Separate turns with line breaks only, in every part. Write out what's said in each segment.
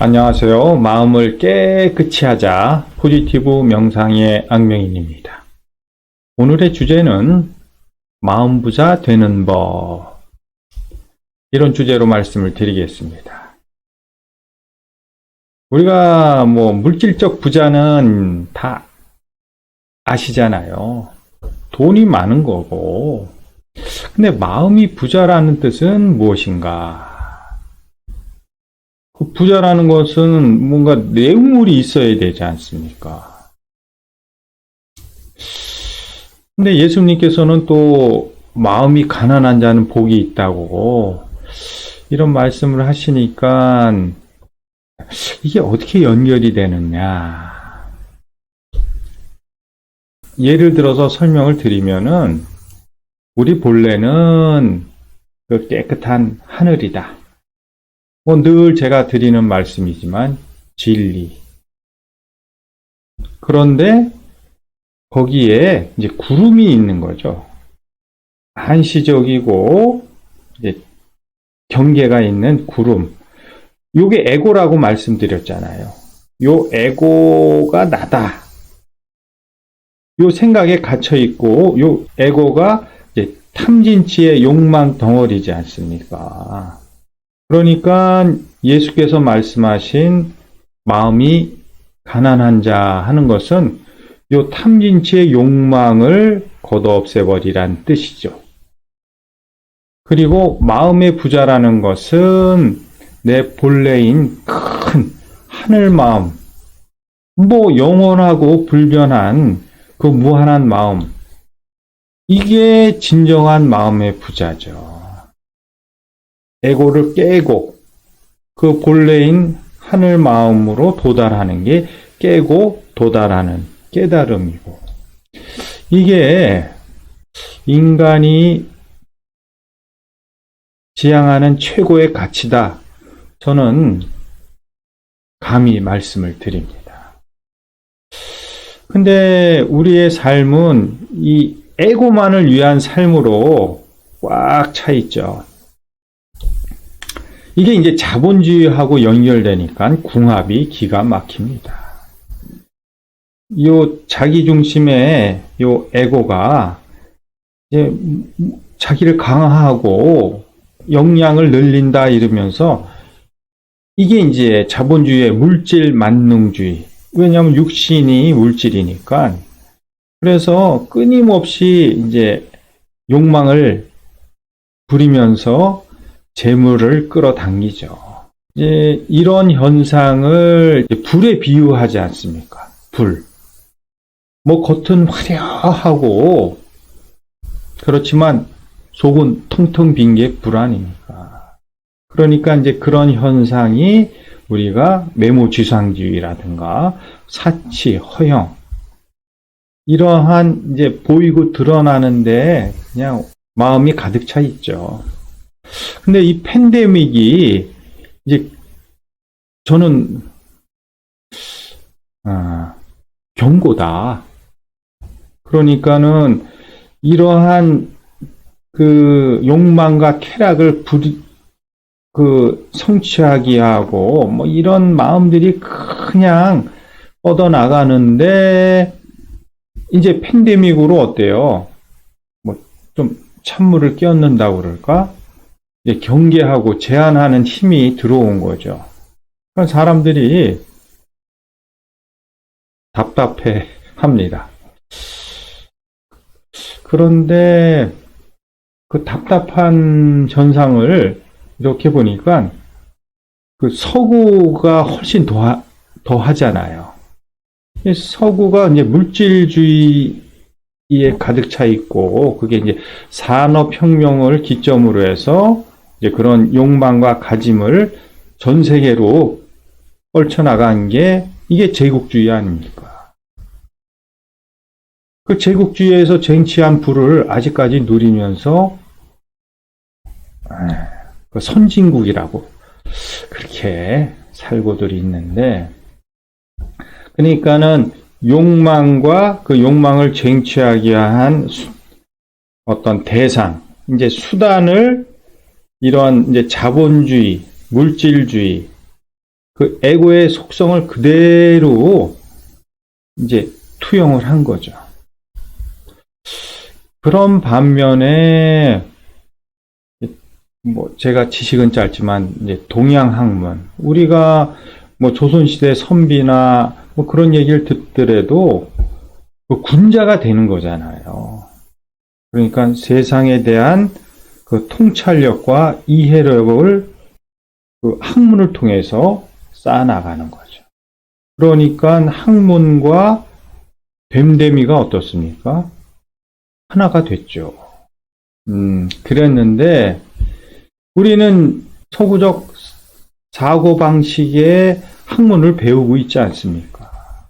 안녕하세요. 마음을 깨끗이 하자 포지티브 명상의 악명인입니다. 오늘의 주제는 마음 부자 되는 법, 이런 주제로 말씀을 드리겠습니다. 우리가 물질적 부자는 다 아시잖아요. 돈이 많은 거고. 근데 마음이 부자라는 뜻은 무엇인가? 그 부자라는 것은 뭔가 내용물이 있어야 되지 않습니까? 근데 예수님께서는 또 마음이 가난한 자는 복이 있다고 이런 말씀을 하시니까 이게 어떻게 연결이 되느냐? 예를 들어서 설명을 드리면은 우리 본래는 그 깨끗한 하늘이다. 늘 제가 드리는 말씀이지만 진리. 그런데 거기에 이제 구름이 있는 거죠. 한시적이고 이제 경계가 있는 구름. 요게 에고라고 말씀드렸잖아요. 요 에고가 나다. 요 생각에 갇혀 있고 요 에고가 이제 탐진치의 욕망 덩어리지 않습니까? 그러니까 예수께서 말씀하신 마음이 가난한 자 하는 것은 요 탐진치의 욕망을 걷어 없애버리란 뜻이죠. 그리고 마음의 부자라는 것은 내 본래인 큰 하늘 마음, 영원하고 불변한 그 무한한 마음, 이게 진정한 마음의 부자죠. 에고를 깨고 그 본래인 하늘 마음으로 도달하는 게 깨고 도달하는 깨달음이고, 이게 인간이 지향하는 최고의 가치다. 저는 감히 말씀을 드립니다. 근데 우리의 삶은 이 에고만을 위한 삶으로 꽉 차 있죠. 이게 이제 자본주의하고 연결되니까 궁합이 기가 막힙니다. 요 자기 중심의 요 에고가 이제 자기를 강화하고 역량을 늘린다 이러면서 이게 이제 자본주의의 물질 만능주의. 왜냐하면 육신이 물질이니까. 그래서 끊임없이 이제 욕망을 부리면서 재물을 끌어당기죠. 이제 이런 현상을 불에 비유하지 않습니까? 불. 겉은 화려하고 그렇지만 속은 텅텅 빈 게 불 아닙니까? 그러니까 이제 그런 현상이 우리가 매모지상주의라든가 사치, 허영, 이러한 이제 보이고 드러나는데 그냥 마음이 가득 차 있죠. 근데 이 팬데믹이 이제 저는 경고다. 그러니까는 이러한 그 욕망과 쾌락을 성취하기 하고 이런 마음들이 그냥 뻗어나가는데 이제 팬데믹으로 어때요? 좀 찬물을 끼얹는다고 그럴까? 이제 경계하고 제한하는 힘이 들어온 거죠. 그러니까 사람들이 답답해 합니다. 그런데 그 답답한 현상을 이렇게 보니까 그 서구가 훨씬 더 하잖아요. 서구가 이제 물질주의에 가득 차 있고, 그게 이제 산업혁명을 기점으로 해서 이제 그런 욕망과 가짐을 전 세계로 뻗쳐나간 게 이게 제국주의 아닙니까? 그 제국주의에서 쟁취한 부를 아직까지 누리면서 그 선진국이라고 그렇게 살고들 있는데, 그러니까는 욕망과 그 욕망을 쟁취하기 위한 어떤 대상, 이제 수단을 이러한 이제 자본주의, 물질주의, 그 에고의 속성을 그대로 이제 투영을 한 거죠. 그런 반면에 뭐 제가 지식은 짧지만 이제 동양 학문, 우리가 뭐 조선시대 선비나 뭐 그런 얘기를 듣더라도 그 군자가 되는 거잖아요. 그러니까 세상에 대한 그 통찰력과 이해력을 그 학문을 통해서 쌓아나가는 거죠. 그러니까 학문과 됨됨이가 어떻습니까? 하나가 됐죠. 그랬는데 우리는 서구적 사고방식의 학문을 배우고 있지 않습니까?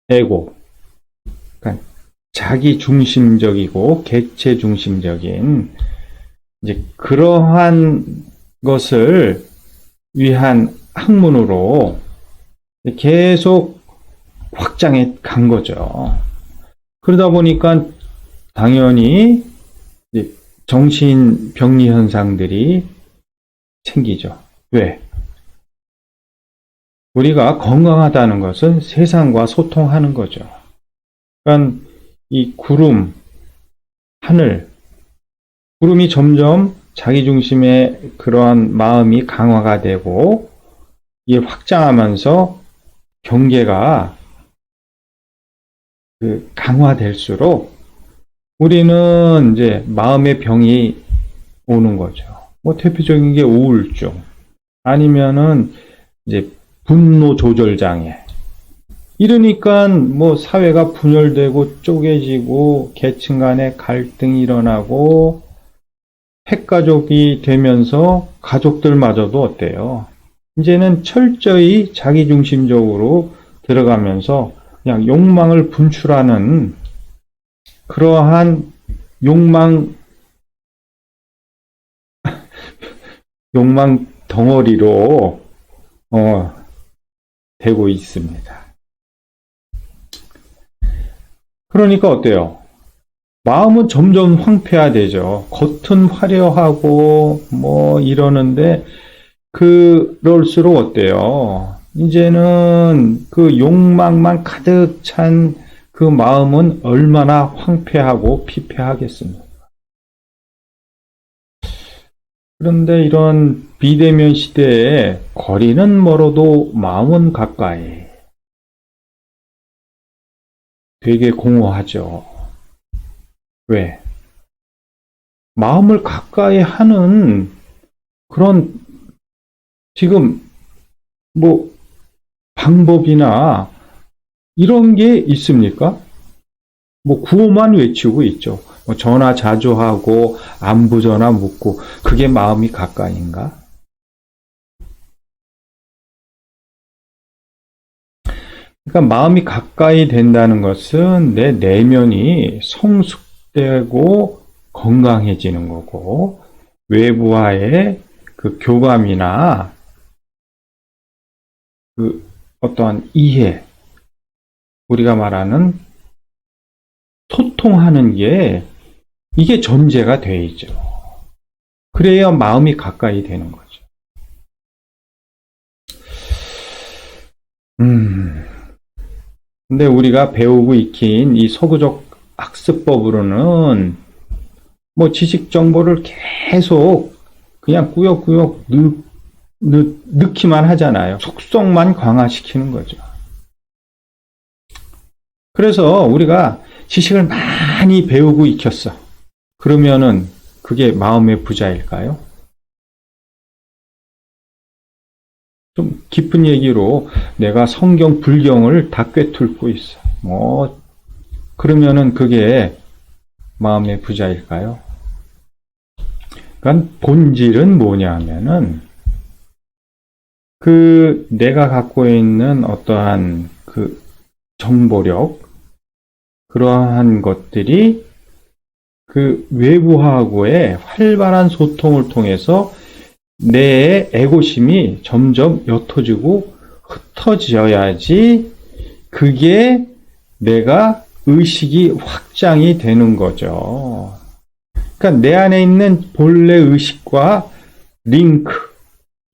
에고, 그러니까 자기 중심적이고 객체 중심적인 이제 그러한 것을 위한 학문으로 계속 확장해 간 거죠. 그러다 보니까 당연히 정신병리 현상들이 생기죠. 왜? 우리가 건강하다는 것은 세상과 소통하는 거죠. 그러니까 이 구름, 하늘, 구름이 점점 자기 중심의 그러한 마음이 강화가 되고 이게 확장하면서 경계가 강화될수록 우리는 이제 마음의 병이 오는 거죠. 뭐 대표적인 게 우울증, 아니면은 이제 분노 조절 장애. 이러니까 뭐 사회가 분열되고 쪼개지고 계층 간의 갈등이 일어나고 핵가족이 되면서 가족들마저도 어때요? 이제는 철저히 자기중심적으로 들어가면서 그냥 욕망을 분출하는 그러한 욕망 덩어리로 되고 있습니다. 그러니까 어때요? 마음은 점점 황폐화되죠. 겉은 화려하고 뭐 이러는데 그럴수록 어때요? 이제는 그 욕망만 가득 찬 그 마음은 얼마나 황폐하고 피폐하겠습니까? 그런데 이런 비대면 시대에 거리는 멀어도 마음은 가까이. 되게 공허하죠. 왜? 마음을 가까이 하는 그런 지금 뭐 방법이나 이런 게 있습니까? 뭐 구호만 외치고 있죠. 뭐 전화 자주 하고 안부 전화 묻고 그게 마음이 가까이인가? 그러니까 마음이 가까이 된다는 것은 내 내면이 성숙되고 건강해지는 거고 외부와의 그 교감이나 그 어떠한 이해, 우리가 말하는 소통하는 게 이게 전제가 돼 있죠. 그래야 마음이 가까이 되는 거죠. 근데 우리가 배우고 익힌 이 서구적 학습법으로는 뭐 지식 정보를 계속 그냥 꾸역꾸역 넣기만 하잖아요. 속성만 강화시키는 거죠. 그래서 우리가 지식을 많이 배우고 익혔어. 그러면은 그게 마음의 부자일까요? 좀 깊은 얘기로 내가 성경, 불경을 다 꿰뚫고 있어. 뭐 그러면은 그게 마음의 부자일까요? 그러니까 본질은 뭐냐면은 그 내가 갖고 있는 어떠한 그 정보력, 그러한 것들이 그 외부하고의 활발한 소통을 통해서 내 에고심이 점점 옅어지고 흩어져야지 그게 내가 의식이 확장이 되는 거죠. 그러니까 내 안에 있는 본래 의식과 링크,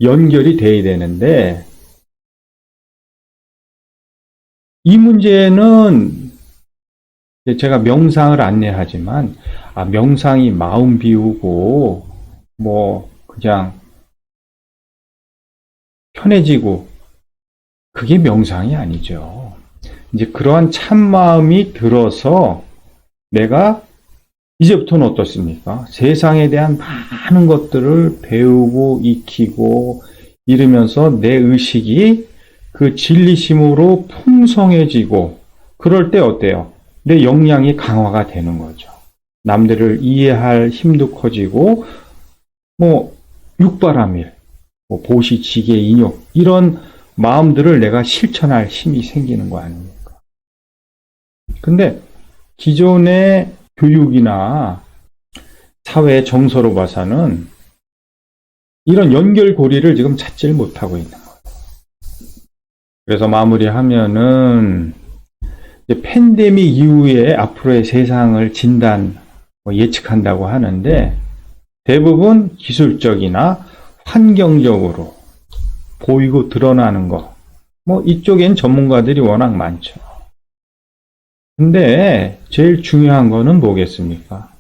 연결이 돼야 되는데, 이 문제는 제가 명상을 안내하지만, 명상이 마음 비우고, 그냥 편해지고, 그게 명상이 아니죠. 이제 그러한 참마음이 들어서 내가 이제부터는 어떻습니까? 세상에 대한 많은 것들을 배우고 익히고 이러면서 내 의식이 그 진리심으로 풍성해지고 그럴 때 어때요? 내 역량이 강화가 되는 거죠. 남들을 이해할 힘도 커지고 육바라밀, 보시지계 인욕 이런 마음들을 내가 실천할 힘이 생기는 거 아닙니까? 근데 기존의 교육이나 사회 정서로 봐서는 이런 연결고리를 지금 찾지를 못하고 있는 거예요. 그래서 마무리하면은 팬데믹 이후에 앞으로의 세상을 예측한다고 하는데 대부분 기술적이나 환경적으로 보이고 드러나는 거 이쪽엔 전문가들이 워낙 많죠. 근데 제일 중요한 거는 뭐겠습니까?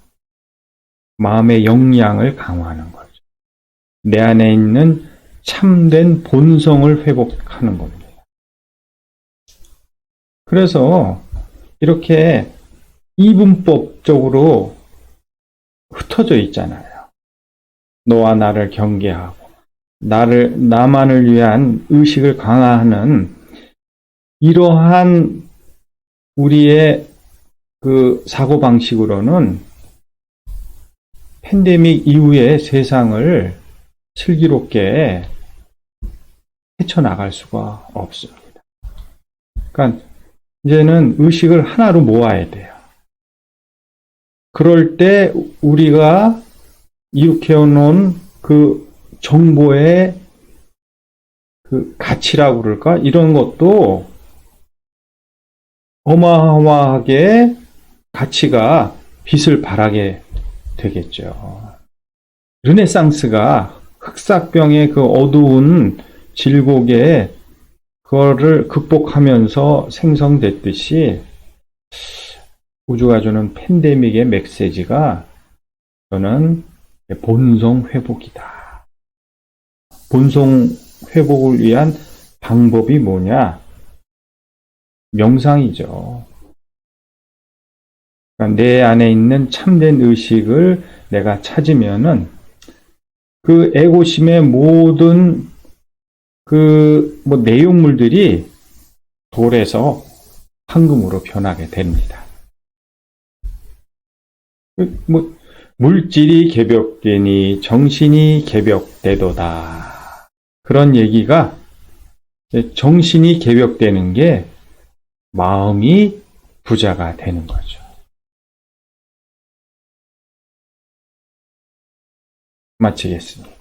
마음의 역량을 강화하는 거죠. 내 안에 있는 참된 본성을 회복하는 겁니다. 그래서 이렇게 이분법적으로 흩어져 있잖아요. 너와 나를 경계하고 나만을 위한 의식을 강화하는 이러한 우리의 그 사고방식으로는 팬데믹 이후의 세상을 슬기롭게 헤쳐나갈 수가 없습니다. 그러니까 이제는 의식을 하나로 모아야 돼요. 그럴 때 우리가 일으켜 놓은 그 정보의 그 가치라고 그럴까? 이런 것도 어마어마하게 가치가 빛을 발하게 되겠죠. 르네상스가 흑사병의 그 어두운 질곡에 그거를 극복하면서 생성됐듯이 우주가 주는 팬데믹의 메시지가 저는 본성 회복이다. 본성 회복을 위한 방법이 뭐냐? 명상이죠. 그러니까 내 안에 있는 참된 의식을 내가 찾으면은 그 에고심의 모든 내용물들이 돌에서 황금으로 변하게 됩니다. 물질이 개벽되니 정신이 개벽되도다. 그런 얘기가 정신이 개벽되는 게 마음이 부자가 되는 거죠. 마치겠습니다.